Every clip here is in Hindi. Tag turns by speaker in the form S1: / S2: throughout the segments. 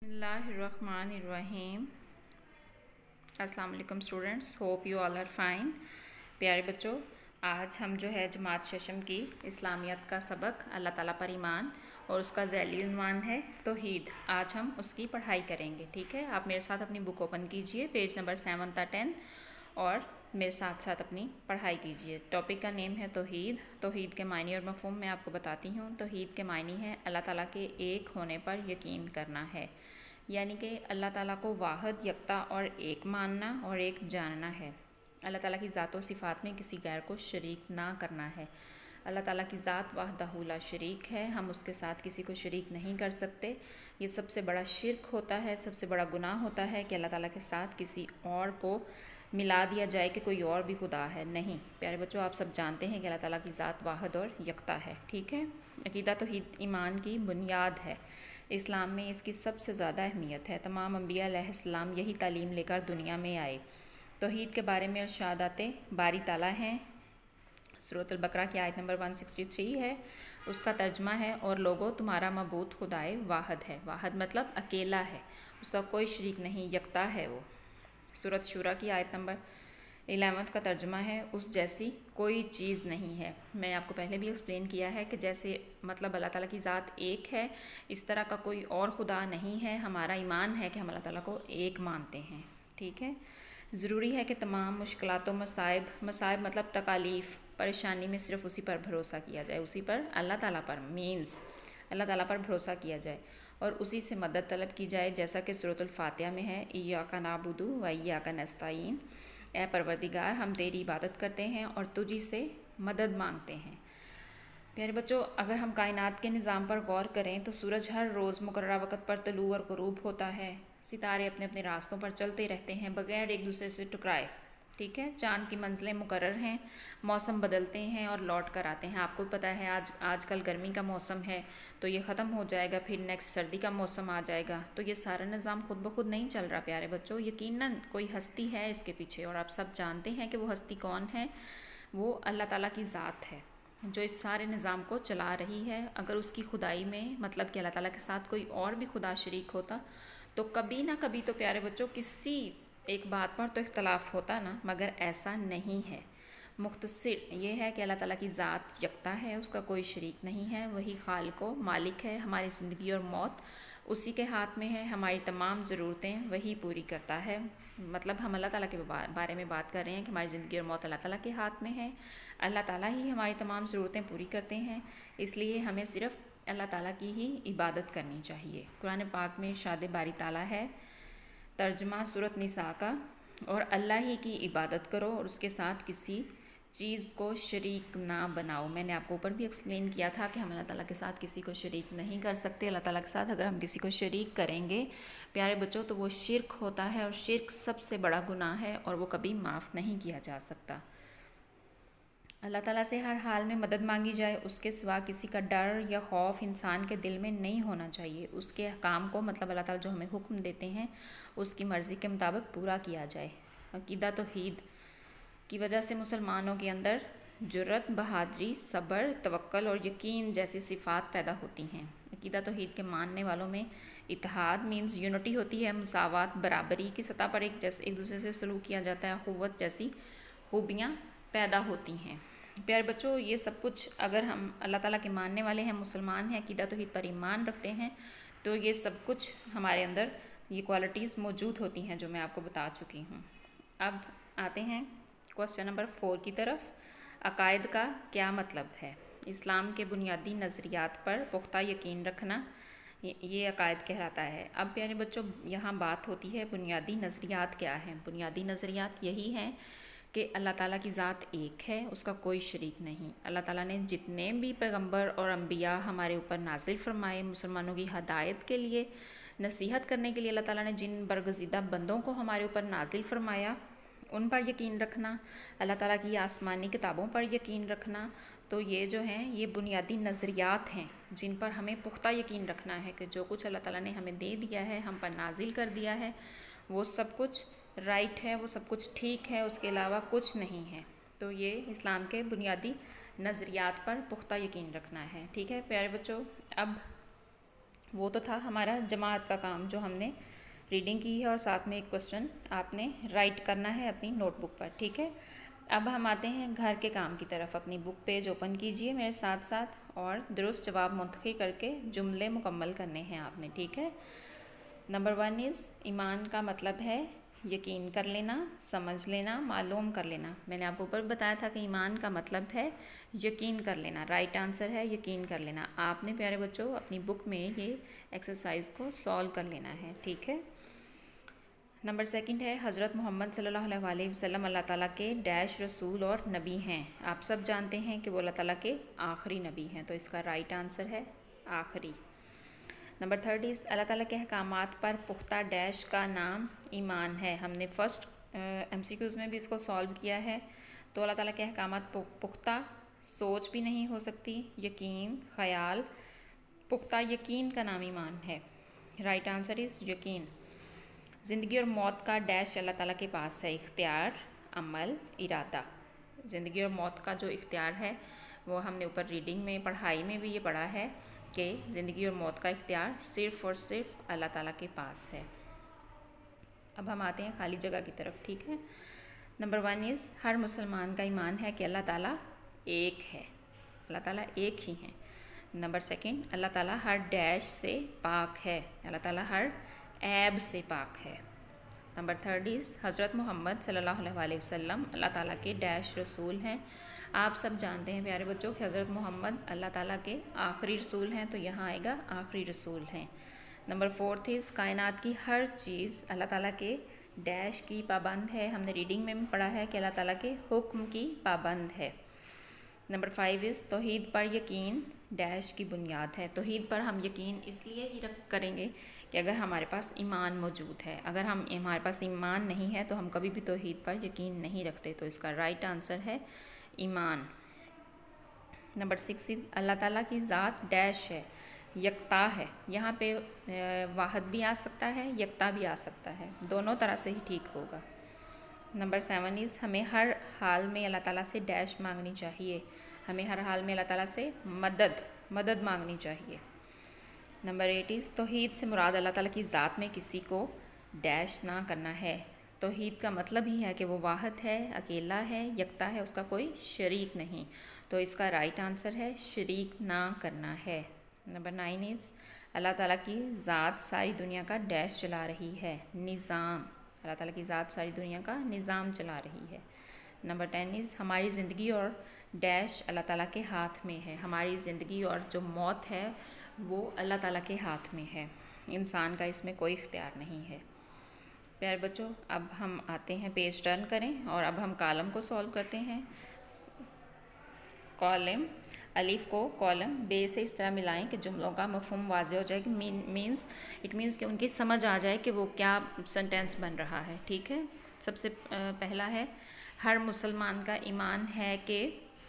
S1: बिस्मिल्लाहिर्रहमानिर्रहीम। अस्सलाम वालेकुम students, hope you all are fine. प्यारे बच्चों, आज हम जो है जमात शशम की इस्लामियत का सबक अल्लाह ताला पर ईमान और उसका ज़ैली उन्वान है तौहीद। आज हम उसकी पढ़ाई करेंगे। ठीक है, आप मेरे साथ अपनी बुक ओपन कीजिए, पेज नंबर 7 था 10 और मेरे साथ साथ अपनी पढ़ाई कीजिए। टॉपिक का नेम है तौहीद। तौहीद के मायने और मफ़हूम मैं आपको बताती हूँ। तौहीद के मायने हैं अल्लाह ताला के एक होने पर यकीन करना है, यानी कि अल्लाह ताला को वाहिद, यकता और एक मानना और एक जानना है। अल्लाह ताला की ज़ात व सिफ़ात में किसी गैर को शरीक ना करना है। अल्लाह ताला की ज़ात वहदहू ला शरीक है, हम उसके साथ किसी को शरीक नहीं कर सकते। ये सबसे बड़ा शिर्क होता है, सबसे बड़ा गुनाह होता है कि अल्लाह ताला के साथ किसी और को मिला दिया जाए कि कोई और भी खुदा है। नहीं प्यारे बच्चों, आप सब जानते हैं कि अल्लाह ताला की ज़ात वाहिद और यकता है। ठीक है, अक़ीदा तौहीद ईमान की बुनियाद है। इस्लाम में इसकी सबसे ज़्यादा अहमियत है। तमाम अंबिया अलैहिस्सलाम यही तालीम लेकर दुनिया में आए। तौहीद के बारे में इरशादाते बारी ताला हैं। सूरत अल-बकरा की आयत नंबर 163 है, उसका तर्जमा है और लोगों तुम्हारा मबूद खुदाए वाहिद है। वाहिद मतलब अकेला है, उसका कोई शरीक नहीं, यकता है वो। सूरत शूरा की आयत नंबर 11 का तर्जमा है उस जैसी कोई चीज़ नहीं है। मैं आपको पहले भी एक्सप्लेन किया है कि जैसे मतलब अल्लाह ताला की ज़ात एक है, इस तरह का कोई और खुदा नहीं है। हमारा ईमान है कि हम अल्लाह ताला को एक मानते हैं। ठीक है, ज़रूरी है कि तमाम मुश्किलात व मसाइब मतलब तकालीफ़, परेशानी में सिर्फ़ उसी पर भरोसा किया जाए, उसी पर अल्लाह ताला पर मीन्स अल्लाह ताला पर भरोसा किया जाए और उसी से मदद तलब की जाए, जैसा कि सूरतुल फातिहा में है, इय्याका नाबुदु व इय्याका नस्तईन। ए परवरदिगार, हम तेरी इबादत करते हैं और तुझी से मदद मांगते हैं। प्यारे बच्चों, अगर हम कायनात के निज़ाम पर गौर करें तो सूरज हर रोज़ मुकर्रर वक़्त पर तलू और ग़ुरूब होता है। सितारे अपने अपने रास्तों पर चलते रहते हैं बग़ैर एक दूसरे से टकराए। ठीक है, चाँद की मंजिलें मुकर्रर हैं, मौसम बदलते हैं और लौट कर आते हैं। आपको पता है आजकल गर्मी का मौसम है तो ये ख़त्म हो जाएगा, फिर नेक्स्ट सर्दी का मौसम आ जाएगा। तो ये सारा निज़ाम खुद ब खुद नहीं चल रहा प्यारे बच्चों, यकीनन कोई हस्ती है इसके पीछे और आप सब जानते हैं कि वो हस्ती कौन है। वो अल्लाह ताला की ज़ात है जो इस सारे निज़ाम को चला रही है। अगर उसकी खुदाई में मतलब कि अल्लाह ताला के साथ कोई और भी खुदा शरीक होता तो कभी ना कभी तो प्यारे बच्चों किसी एक बात पर तो इख्तलाफ होता ना, मगर ऐसा नहीं है। मुख्तसर ये है कि अल्लाह ताला की ज़ात यकता है, उसका कोई शरीक नहीं है। वही खालिक व मालिक है, हमारी ज़िंदगी और मौत उसी के हाथ में है, हमारी तमाम ज़रूरतें वही पूरी करता है। मतलब हम अल्लाह ताला के बारे में बात कर रहे हैं कि हमारी ज़िंदगी और मौत अल्लाह ताला के हाथ में है। अल्लाह ताला ही हमारी तमाम ज़रूरतें पूरी करते हैं, इसलिए हमें सिर्फ़ अल्लाह ताला की ही इबादत करनी चाहिए। कुरान पाक में इरशाद बारी ताला है, तर्जमा सूरत निसा का, और अल्लाह ही की इबादत करो और उसके साथ किसी चीज़ को शरीक ना बनाओ। मैंने आपको ऊपर भी एक्सप्लेन किया था कि हम अल्लाह ताला के साथ किसी को शरीक नहीं कर सकते। अल्लाह ताला के साथ अगर हम किसी को शरीक करेंगे प्यारे बच्चों तो वो शिर्क होता है और शिर्क सबसे बड़ा गुनाह है और वो कभी माफ़ नहीं किया जा सकता। अल्लाह ताला से हर हाल में मदद मांगी जाए, उसके सिवा किसी का डर या खौफ इंसान के दिल में नहीं होना चाहिए। उसके काम को मतलब अल्लाह ताला जो हमें हुक्म देते हैं उसकी मर्ज़ी के मुताबिक पूरा किया जाए। अक़ीदा तौहीद की वजह से मुसलमानों के अंदर जुर्रत, बहादुरी, सब्र, तवक्कुल और यकीन जैसी सिफ़ात पैदा होती हैं। अक़ीदा तौहीद के मानने वालों में इत्तेहाद मीन्स यूनिटी होती है, मुसावात बराबरी की सतह पर एक दूसरे से सलूक किया जाता है, क़ुव्वत जैसी खूबियाँ पैदा होती हैं। प्यारे बच्चों, ये सब कुछ अगर हम अल्लाह ताला के मानने वाले हैं, मुसलमान हैं, अक़ीदा तौहीद पर ईमान रखते हैं तो ये सब कुछ हमारे अंदर ये क्वालिटीज़ मौजूद होती हैं जो मैं आपको बता चुकी हूँ। अब आते हैं क्वेश्चन नंबर 4 की तरफ। अकायद का क्या मतलब है? इस्लाम के बुनियादी नज़रियात पर पुख्ता यकीन रखना, ये अकायद कहलाता है। अब प्यारे बच्चों, यहाँ बात होती है बुनियादी नज़रियात क्या हैं। बुनियादी नज़रियात यही हैं कि अल्लाह ताला की ज़ात एक है, उसका कोई शरीक नहीं। अल्लाह ताला ने जितने भी पैगंबर और अंबिया हमारे ऊपर नाजिल फरमाए, मुसलमानों की हदायत के लिए, नसीहत करने के लिए अल्लाह ताला ने जिन बरगज़ीदा बंदों को हमारे ऊपर नाजिल फरमाया उन पर यकीन रखना, अल्लाह ताला की आसमानी किताबों पर यकीन रखना, तो ये जो हैं ये बुनियादी नज़रियात हैं जिन पर हमें पुख्ता यकीन रखना है कि जो कुछ अल्लाह ताला ने हमें दे दिया है, हम पर नाजिल कर दिया है, वो सब कुछ राइट है, वो सब कुछ ठीक है, उसके अलावा कुछ नहीं है। तो ये इस्लाम के बुनियादी नज़रियात पर पुख्ता यकीन रखना है। ठीक है प्यारे बच्चों, अब वो तो था हमारा जमात का काम, जो हमने रीडिंग की है और साथ में एक क्वेश्चन आपने राइट करना है अपनी नोटबुक पर, ठीक है। अब हम आते हैं घर के काम की तरफ। अपनी बुक पेज ओपन कीजिए मेरे साथ साथ और दुरुस्त जवाब मुंतखब करके जुमले मुकम्मल करने हैं आपने, ठीक है। नंबर 1 इज़ ईमान का मतलब है यकीन कर लेना, समझ लेना, मालूम कर लेना। मैंने आपको ऊपर बताया था कि ईमान का मतलब है यकीन कर लेना। राइट आंसर है यकीन कर लेना। आपने प्यारे बच्चों अपनी बुक में ये एक्सरसाइज को सॉल्व कर लेना है, ठीक है। नंबर 2 है हज़रत मोहम्मद सल्लल्लाहु अलैहि वसल्लम अल्लाह ताला के डैश रसूल और नबी हैं। आप सब जानते हैं कि वो अल्लाह ताला के आखिरी नबी हैं, तो इसका राइट आंसर है आखिरी। नंबर 3 इस अल्लाह ताला के अहकामात पर पुख्ता डैश का नाम ईमान है। हमने फर्स्ट MCQs में भी इसको सॉल्व किया है। तो अल्लाह ताला के अहकामात पुख्ता सोच भी नहीं हो सकती, यकीन, ख्याल, पुख्ता यकीन का नाम ईमान है। राइट आंसर इज़ यकीन। ज़िंदगी और मौत का डैश अल्लाह ताला के पास है, इख्तियार, अमल, इरादा। ज़िंदगी और मौत का जो इख्तियार है वो हमने ऊपर रीडिंग में, पढ़ाई में भी ये पढ़ा है कि ज़िंदगी और मौत का इख्तियार सिर्फ़ और सिर्फ अल्लाह ताला के पास है। अब हम आते हैं खाली जगह की तरफ, ठीक है। नंबर 1 इज़ हर मुसलमान का ईमान है कि अल्लाह ताला एक है, अल्लाह ताला एक ही हैं। नंबर 2 अल्लाह ताला हर डैश से पाक है, अल्लाह ताला हर ऐब से पाक है। नंबर 3 इज़ हज़रत मोहम्मद सल्लल्लाहु अलैहि वसल्लम अल्लाह ताला के डैश रसूल हैं। आप सब जानते हैं प्यारे बच्चों कि हज़रत मोहम्मद अल्लाह ताला के आखिरी रसूल हैं, तो यहाँ आएगा आखिरी रसूल हैं। नंबर 4 इज़ कायनात की हर चीज़ अल्लाह ताला के डैश की पाबंद है। हमने रीडिंग में भी पढ़ा है कि अल्लाह ताला के हुक्म की पाबंद है। नंबर 5 इज़ तौहीद पर यकीन डैश की बुनियाद है। तौहीद पर हम यकीन इसलिए ही करेंगे कि अगर हमारे पास ईमान मौजूद है। अगर हमारे पास ईमान नहीं है तो हम कभी भी तौहीद पर यकीन नहीं रखते, तो इसका राइट आंसर है ईमान। नंबर 6 इज़ अल्लाह ताला की ज़ात डैश है, यकता है। यहाँ पे वाहद भी आ सकता है, यकता भी आ सकता है, दोनों तरह से ही ठीक होगा। नंबर 7 इज़ हमें हर हाल में अल्लाह ताला से डैश मांगनी चाहिए। हमें हर हाल में अल्लाह ताला से मदद मांगनी चाहिए। नंबर 8 इज़ तौहीद से मुराद अल्लाह ताला की ज़ात में किसी को डैश ना करना है। तौहीद का मतलब ही है कि वो वाहिद है, अकेला है, यकता है, उसका कोई शरीक नहीं। तो इसका राइट आंसर है शरीक ना करना है। नंबर 9 इज़ अल्लाह ताला की ज़ात सारी दुनिया का डैश चला रही है, निज़ाम। अल्लाह ताला की ज़ात सारी दुनिया का निज़ाम चला रही है। नंबर 10 इज़ हमारी ज़िंदगी और डैश अल्लाह ताला के हाथ में है। हमारी ज़िंदगी और जो मौत है वो अल्लाह ताला के हाथ में है, इंसान का इसमें कोई इख्तियार नहीं है। प्यारे बच्चों अब हम आते हैं, पेज टर्न करें और अब हम कॉलम को सॉल्व करते हैं। कॉलम अलिफ को कॉलम बे से इस तरह मिलाएं कि जुमलों का मफ़हूम वाज़ेह हो जाए कि इट मीन्स कि उनकी समझ आ जाए कि वो क्या सेंटेंस बन रहा है, ठीक है। सबसे पहला है हर मुसलमान का ईमान है कि,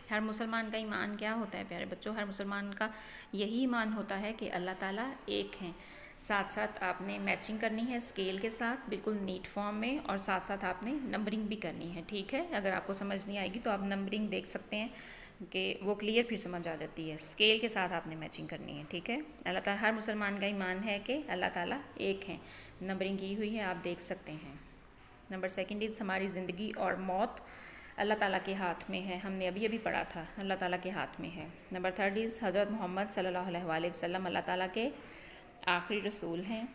S1: हर मुसलमान का ईमान क्या होता है प्यारे बच्चों? हर मुसलमान का यही ईमान होता है कि अल्लाह ताला एक हैं। साथ साथ आपने मैचिंग करनी है स्केल के साथ, बिल्कुल नीट फॉर्म में, और साथ साथ आपने नंबरिंग भी करनी है, ठीक है। अगर आपको समझ नहीं आएगी तो आप नंबरिंग देख सकते हैं कि वो क्लियर फिर समझ आ जाती है। स्केल के साथ आपने मैचिंग करनी है, ठीक है। अल्लाह ताला हर मुसलमान का ईमान है कि अल्लाह ताला एक हैं। नंबरिंग की हुई है, आप देख सकते हैं। नंबर 2 इज़ हमारी ज़िंदगी और मौत अल्लाह ताला के हाथ में है। हमने अभी अभी पढ़ा था, अल्लाह ताला के हाथ में है। नंबर 3 इज़ हज़रत मोहम्मद सल्लल्लाहु अलैहि वसल्लम अल्लाह ताला के आखिरी रसूल हैं।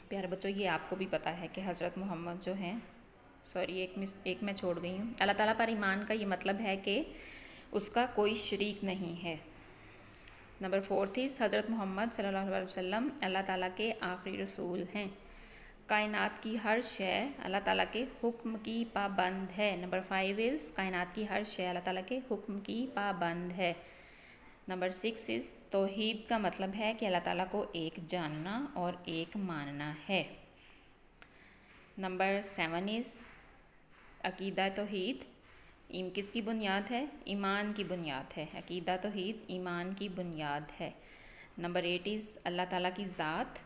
S1: प्यारे बच्चों ये आपको भी पता है कि हज़रत मोहम्मद जो हैं, सॉरी एक मैं छोड़ गई हूँ। अल्लाह ताला पर ईमान का ये मतलब है कि उसका कोई शरीक नहीं है। नंबर 4 इज़ हज़रत मोहम्मद सल्लल्लाहु अलैहि वसल्लम अल्लाह ताला के आखिरी रसूल हैं। कायनात की हर शय अल्लाह ताला के हुक्म की पाबंद है। नंबर 5 इज़ कायनात की हर शय अल्लाह ताला के हुक्म की पाबंद है। नंबर 6 इज़ तौहीद का मतलब है कि अल्लाह ताला को एक जानना और एक मानना है। नंबर 7 इज़ अकीदा तौहीद किसकी बुनियाद है? ईमान की बुनियाद है। अकीदा तौहीद ईमान की बुनियाद है। नंबर 8 इज़ अल्लाह ताला की ज़ात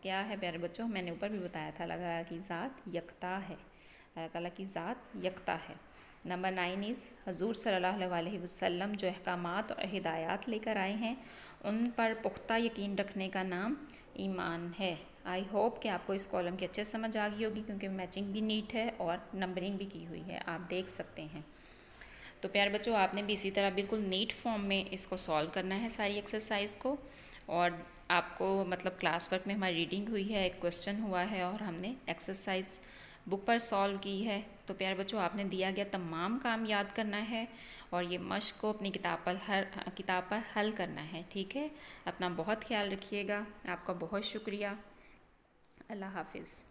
S1: क्या है प्यारे बच्चों? मैंने ऊपर भी बताया था, अल्लाह ताला की ज़ात यकता है। अल्लाह ताला की ज़ात यकता है। नंबर 9 इज़ हजूर सल्लल्लाहु अलैहि वसल्लम जो अहकामात और हिदायत लेकर आए हैं उन पर पुख्ता यकीन रखने का नाम ईमान है। आई होप कि आपको इस कॉलम की अच्छे समझ आ गई होगी, क्योंकि मैचिंग भी नीट है और नंबरिंग भी की हुई है, आप देख सकते हैं। तो प्यारे बच्चों, आपने भी इसी तरह बिल्कुल नीट फॉर्म में इसको सॉल्व करना है सारी एक्सरसाइज को। और आपको मतलब क्लास वर्क में हमारी रीडिंग हुई है, एक क्वेश्चन हुआ है और हमने एक्सरसाइज बुक पर सॉल्व की है। तो प्यारे बच्चों, आपने दिया गया तमाम काम याद करना है और ये मश्क को अपनी किताब पर हल करना है। ठीक है, अपना बहुत ख्याल रखिएगा। आपका बहुत शुक्रिया। अल्लाह हाफिज़।